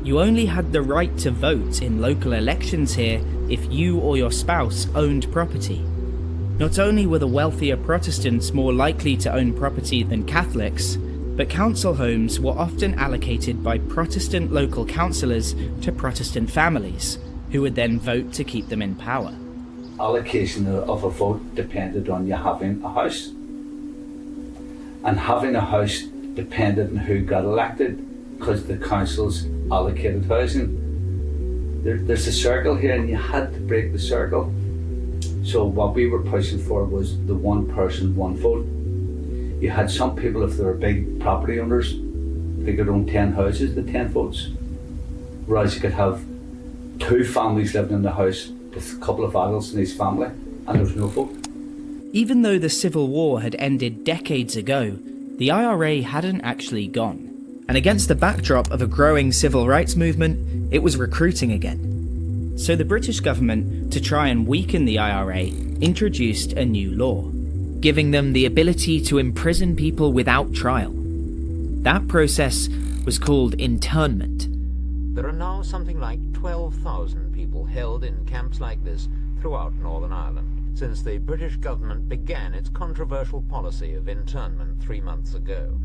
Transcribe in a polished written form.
You only had the right to vote in local elections here if you or your spouse owned property. Not only were the wealthier Protestants more likely to own property than Catholics, but council homes were often allocated by Protestant local councillors to Protestant families, who would then vote to keep them in power. Allocation of a vote depended on you having a house. And having a house depended on who got elected, because the councils allocated housing. There's a circle here and you had to break the circle. So what we were pushing for was the one person, one vote. You had some people, if they were big property owners, they could own 10 houses, the 10 votes. Whereas you could have 2 families living in the house with a couple of adults in each family, and there was no vote. Even though the Civil War had ended decades ago, the IRA hadn't actually gone. And against the backdrop of a growing civil rights movement, it was recruiting again. So the British government, to try and weaken the IRA, introduced a new law, giving them the ability to imprison people without trial. That process was called internment. There are now something like 12,000 people held in camps like this throughout Northern Ireland, since the British government began its controversial policy of internment 3 months ago.